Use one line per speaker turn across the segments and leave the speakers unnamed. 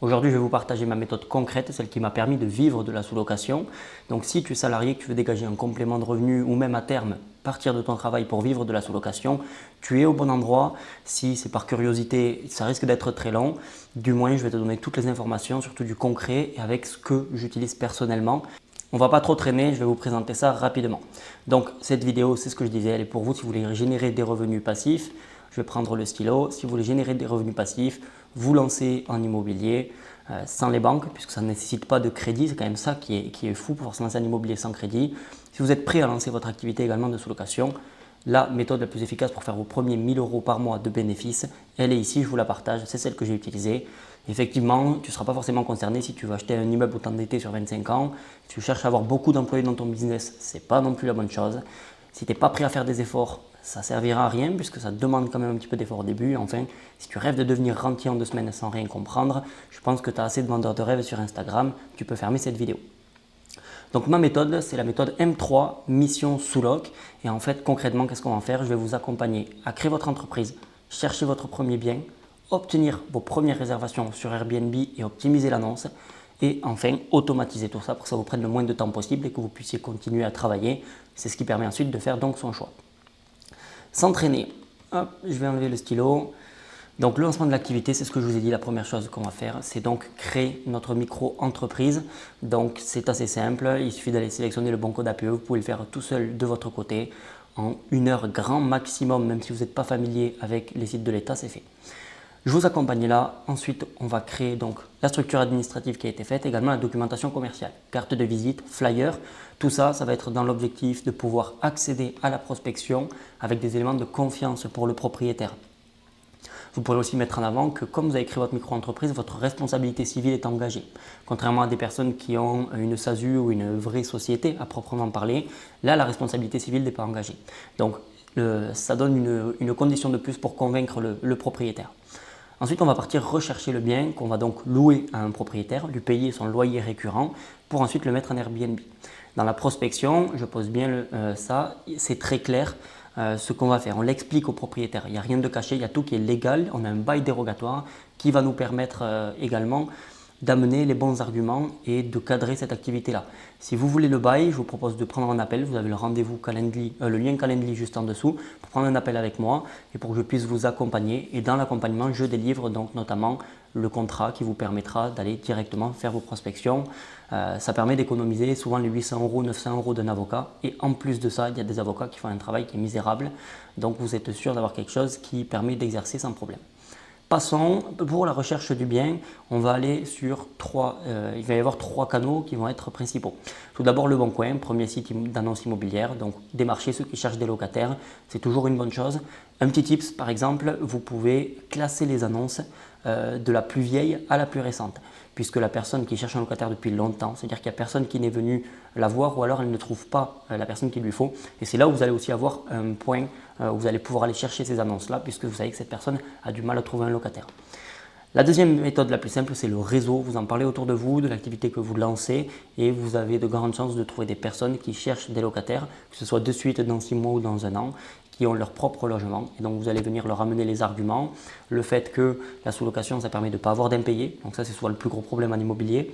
Aujourd'hui, je vais vous partager ma méthode concrète, celle qui m'a permis de vivre de la sous-location. Donc si tu es salarié, que tu veux dégager un complément de revenu ou même à terme partir de ton travail pour vivre de la sous-location, tu es au bon endroit. Si c'est par curiosité, ça risque d'être très long. Du moins, je vais te donner toutes les informations, surtout du concret et avec ce que j'utilise personnellement. On ne va pas trop traîner, je vais vous présenter ça rapidement. Donc cette vidéo, c'est ce que je disais, elle est pour vous si vous voulez générer des revenus passifs. Je vais prendre le stylo. Si vous voulez générer des revenus passifs, vous lancer en immobilier sans les banques, puisque ça ne nécessite pas de crédit. C'est quand même ça qui est fou, pour se lancer en immobilier sans crédit. Si vous êtes prêt à lancer votre activité également de sous-location, la méthode la plus efficace pour faire vos premiers 1 000 € par mois de bénéfices, elle est ici, je vous la partage, c'est celle que j'ai utilisée. Effectivement, tu ne seras pas forcément concerné si tu veux acheter un immeuble ou t'endetter sur 25 ans. Si tu cherches à avoir beaucoup d'employés dans ton business, ce n'est pas non plus la bonne chose. Si tu n'es pas prêt à faire des efforts, ça ne servira à rien puisque ça demande quand même un petit peu d'effort au début. Enfin, si tu rêves de devenir rentier en 2 semaines sans rien comprendre, je pense que tu as assez de vendeurs de rêves sur Instagram, tu peux fermer cette vidéo. Donc ma méthode, c'est la méthode M3, mission sous-loc. Et en fait, concrètement, qu'est-ce qu'on va faire? Je vais vous accompagner à créer votre entreprise, chercher votre premier bien, obtenir vos premières réservations sur Airbnb et optimiser l'annonce. Et enfin, automatiser tout ça pour que ça vous prenne le moins de temps possible et que vous puissiez continuer à travailler. C'est ce qui permet ensuite de faire donc son choix. S'entraîner. Hop, je vais enlever le stylo. Donc le lancement de l'activité, c'est ce que je vous ai dit, la première chose qu'on va faire, c'est donc créer notre micro-entreprise. Donc c'est assez simple, il suffit d'aller sélectionner le bon code APE, vous pouvez le faire tout seul de votre côté. En 1 heure grand maximum, même si vous n'êtes pas familier avec les sites de l'État, c'est fait. Je vous accompagne là. Ensuite, on va créer donc la structure administrative qui a été faite, également la documentation commerciale, carte de visite, flyer. Tout ça, ça va être dans l'objectif de pouvoir accéder à la prospection avec des éléments de confiance pour le propriétaire. Vous pourrez aussi mettre en avant que comme vous avez créé votre micro-entreprise, votre responsabilité civile est engagée. Contrairement à des personnes qui ont une SASU ou une vraie société à proprement parler, là, la responsabilité civile n'est pas engagée. Donc, ça donne une condition de plus pour convaincre le propriétaire. Ensuite, on va partir rechercher le bien qu'on va donc louer à un propriétaire, lui payer son loyer récurrent pour ensuite le mettre en Airbnb. Dans la prospection, je pose bien ça, c'est très clair ce qu'on va faire. On l'explique au propriétaire, il n'y a rien de caché, il y a tout qui est légal, on a un bail dérogatoire qui va nous permettre également d'amener les bons arguments et de cadrer cette activité-là. Si vous voulez le bail, je vous propose de prendre un appel. Vous avez le rendez-vous Calendly, le lien Calendly juste en dessous pour prendre un appel avec moi et pour que je puisse vous accompagner. Et dans l'accompagnement, je délivre donc notamment le contrat qui vous permettra d'aller directement faire vos prospections. Ça permet d'économiser souvent les 800 €, 900 € d'un avocat. Et en plus de ça, il y a des avocats qui font un travail qui est misérable. Donc vous êtes sûr d'avoir quelque chose qui permet d'exercer sans problème. Passons, pour la recherche du bien, on va aller sur il va y avoir 3 canaux qui vont être principaux. Tout d'abord le Bon Coin, premier site d'annonce immobilière, donc démarcher ceux qui cherchent des locataires, c'est toujours une bonne chose. Un petit tips par exemple, vous pouvez classer les annonces de la plus vieille à la plus récente, puisque la personne qui cherche un locataire depuis longtemps, c'est-à-dire qu'il n'y a personne qui n'est venu la voir ou alors elle ne trouve pas la personne qu'il lui faut. Et c'est là où vous allez aussi avoir un point où vous allez pouvoir aller chercher ces annonces-là, puisque vous savez que cette personne a du mal à trouver un locataire. La deuxième méthode la plus simple, c'est le réseau. Vous en parlez autour de vous, de l'activité que vous lancez et vous avez de grandes chances de trouver des personnes qui cherchent des locataires, que ce soit de suite dans 6 mois ou dans 1 an, qui ont leur propre logement. Et donc, vous allez venir leur amener les arguments. Le fait que la sous-location, ça permet de ne pas avoir d'impayés. Donc ça, c'est souvent le plus gros problème en immobilier.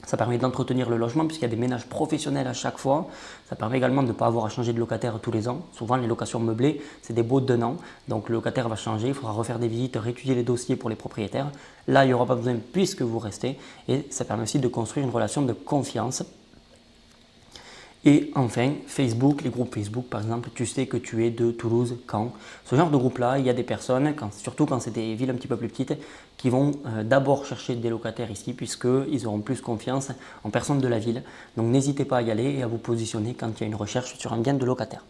Ça permet d'entretenir le logement puisqu'il y a des ménages professionnels à chaque fois. Ça permet également de ne pas avoir à changer de locataire tous les ans. Souvent, les locations meublées, c'est des baux d'1 an. Donc, le locataire va changer, il faudra refaire des visites, réétudier les dossiers pour les propriétaires. Là, il n'y aura pas besoin puisque vous restez. Et ça permet aussi de construire une relation de confiance. Et enfin, Facebook, les groupes Facebook par exemple, tu sais que tu es de Toulouse, Caen. Ce genre de groupe-là, il y a des personnes, surtout quand c'est des villes un petit peu plus petites, qui vont d'abord chercher des locataires ici puisqu'ils auront plus confiance en personnes de la ville. Donc n'hésitez pas à y aller et à vous positionner quand il y a une recherche sur un bien de locataire.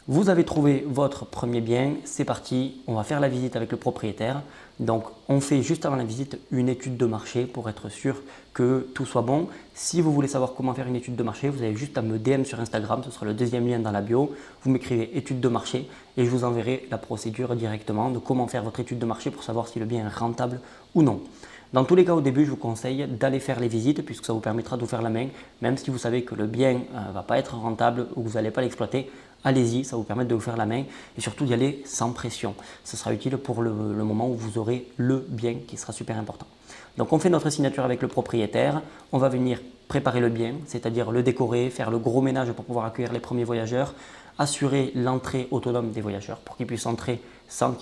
Vous avez trouvé votre premier bien, c'est parti, on va faire la visite avec le propriétaire. Donc on fait juste avant la visite une étude de marché pour être sûr que tout soit bon. Si vous voulez savoir comment faire une étude de marché, vous avez juste à me DM sur Instagram, ce sera le 2e lien dans la bio. Vous m'écrivez étude de marché et je vous enverrai la procédure directement de comment faire votre étude de marché pour savoir si le bien est rentable ou non. Dans tous les cas, au début, je vous conseille d'aller faire les visites puisque ça vous permettra de vous faire la main. Même si vous savez que le bien ne va pas être rentable ou que vous n'allez pas l'exploiter, allez-y, ça va vous permettre de vous faire la main et surtout d'y aller sans pression. Ce sera utile pour le moment où vous aurez le bien qui sera super important. Donc on fait notre signature avec le propriétaire, on va venir préparer le bien, c'est-à-dire le décorer, faire le gros ménage pour pouvoir accueillir les premiers voyageurs, assurer l'entrée autonome des voyageurs pour qu'ils puissent entrer sans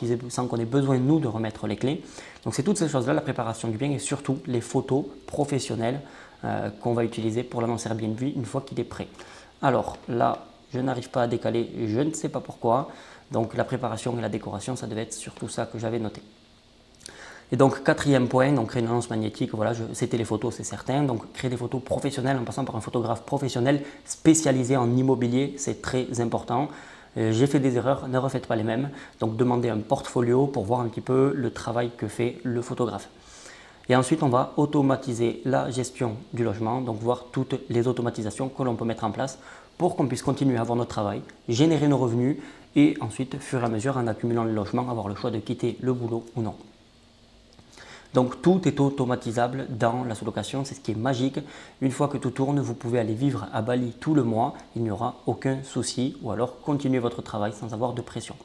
qu'on ait besoin nous de remettre les clés. Donc c'est toutes ces choses-là, la préparation du bien et surtout les photos professionnelles qu'on va utiliser pour l'annonce Airbnb une fois qu'il est prêt. Alors là, je n'arrive pas à décaler, je ne sais pas pourquoi. Donc la préparation et la décoration, ça devait être surtout ça que j'avais noté. Et donc, quatrième point, donc créer une annonce magnétique, voilà, c'était les photos, c'est certain. Donc, créer des photos professionnelles en passant par un photographe professionnel spécialisé en immobilier, c'est très important. J'ai fait des erreurs, ne refaites pas les mêmes. Donc, demandez un portfolio pour voir un petit peu le travail que fait le photographe. Et ensuite, on va automatiser la gestion du logement, donc voir toutes les automatisations que l'on peut mettre en place pour qu'on puisse continuer à avoir notre travail, générer nos revenus et ensuite, fur et à mesure, en accumulant le logement, avoir le choix de quitter le boulot ou non. Donc tout est automatisable dans la sous-location, c'est ce qui est magique. Une fois que tout tourne, vous pouvez aller vivre à Bali tout le mois, il n'y aura aucun souci ou alors continuer votre travail sans avoir de pression.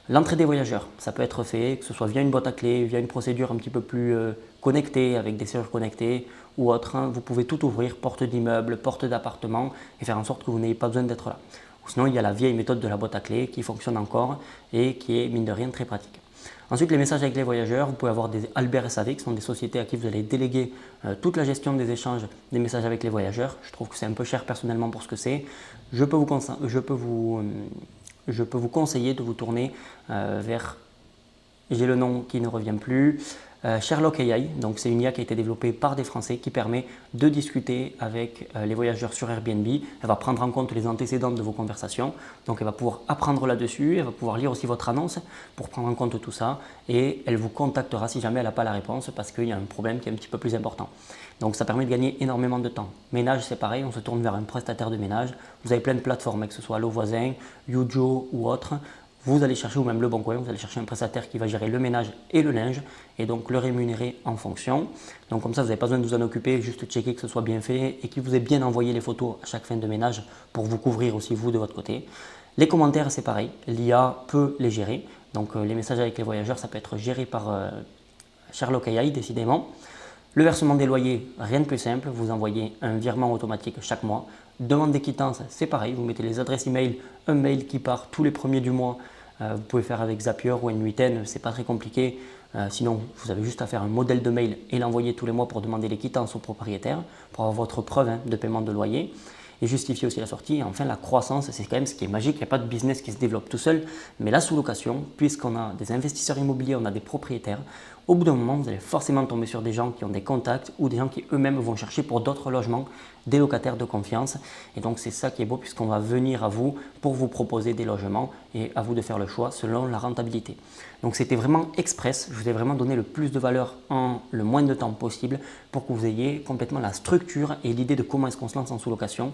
L'entrée des voyageurs, ça peut être fait, que ce soit via une boîte à clés, via une procédure un petit peu plus connectée avec des serrures connectées ou autre. Vous pouvez tout ouvrir, porte d'immeuble, porte d'appartement et faire en sorte que vous n'ayez pas besoin d'être là. Ou sinon, il y a la vieille méthode de la boîte à clés qui fonctionne encore et qui est mine de rien très pratique. Ensuite, les messages avec les voyageurs, vous pouvez avoir des Albert SAV qui sont des sociétés à qui vous allez déléguer toute la gestion des échanges des messages avec les voyageurs. Je trouve que c'est un peu cher personnellement pour ce que c'est. Je peux vous conseiller de vous tourner vers, j'ai le nom qui ne revient plus, Sherlock AI. Donc c'est une IA qui a été développée par des Français qui permet de discuter avec les voyageurs sur Airbnb. Elle va prendre en compte les antécédents de vos conversations. Donc elle va pouvoir apprendre là-dessus, elle va pouvoir lire aussi votre annonce pour prendre en compte tout ça et elle vous contactera si jamais elle n'a pas la réponse parce qu'il y a un problème qui est un petit peu plus important. Donc ça permet de gagner énormément de temps. Ménage, c'est pareil, on se tourne vers un prestataire de ménage. Vous avez plein de plateformes, que ce soit Allo Voisin, Yujo ou autre. Vous allez chercher, ou même Le Bon Coin, vous allez chercher un prestataire qui va gérer le ménage et le linge et donc le rémunérer en fonction. Donc comme ça, vous n'avez pas besoin de vous en occuper, juste checker que ce soit bien fait et qu'il vous ait bien envoyé les photos à chaque fin de ménage pour vous couvrir aussi vous de votre côté. Les commentaires, c'est pareil, l'IA peut les gérer. Donc les messages avec les voyageurs, ça peut être géré par Sherlock AI décidément. Le versement des loyers, rien de plus simple, vous envoyez un virement automatique chaque mois. Demande des quittances, c'est pareil, vous mettez les adresses email, un mail qui part tous les premiers du mois. Vous pouvez faire avec Zapier ou N8N, c'est pas très compliqué. Sinon, vous avez juste à faire un modèle de mail et l'envoyer tous les mois pour demander les quittances au propriétaire, pour avoir votre preuve de paiement de loyer et justifier aussi la sortie. Et enfin, la croissance, c'est quand même ce qui est magique. Il n'y a pas de business qui se développe tout seul, mais la sous-location, puisqu'on a des investisseurs immobiliers, on a des propriétaires, au bout d'un moment, vous allez forcément tomber sur des gens qui ont des contacts ou des gens qui eux-mêmes vont chercher pour d'autres logements des locataires de confiance. Et donc, c'est ça qui est beau puisqu'on va venir à vous pour vous proposer des logements et à vous de faire le choix selon la rentabilité. Donc, c'était vraiment express. Je vous ai vraiment donné le plus de valeur en le moins de temps possible pour que vous ayez complètement la structure et l'idée de comment est-ce qu'on se lance en sous-location.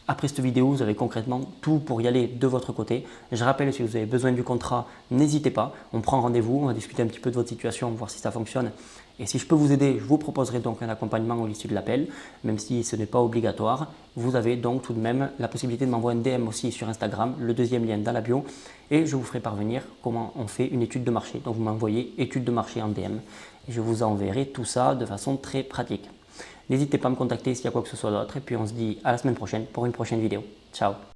Après cette vidéo, vous avez concrètement tout pour y aller de votre côté. Je rappelle, si vous avez besoin du contrat, n'hésitez pas. On prend rendez-vous, on va discuter un petit peu de votre situation, voir si ça fonctionne. Et si je peux vous aider, je vous proposerai donc un accompagnement à l'issue de l'appel, même si ce n'est pas obligatoire. Vous avez donc tout de même la possibilité de m'envoyer un DM aussi sur Instagram, le deuxième lien dans la bio, et je vous ferai parvenir comment on fait une étude de marché. Donc vous m'envoyez étude de marché en DM et je vous enverrai tout ça de façon très pratique. N'hésitez pas à me contacter s'il y a quoi que ce soit d'autre et puis on se dit à la semaine prochaine pour une prochaine vidéo. Ciao!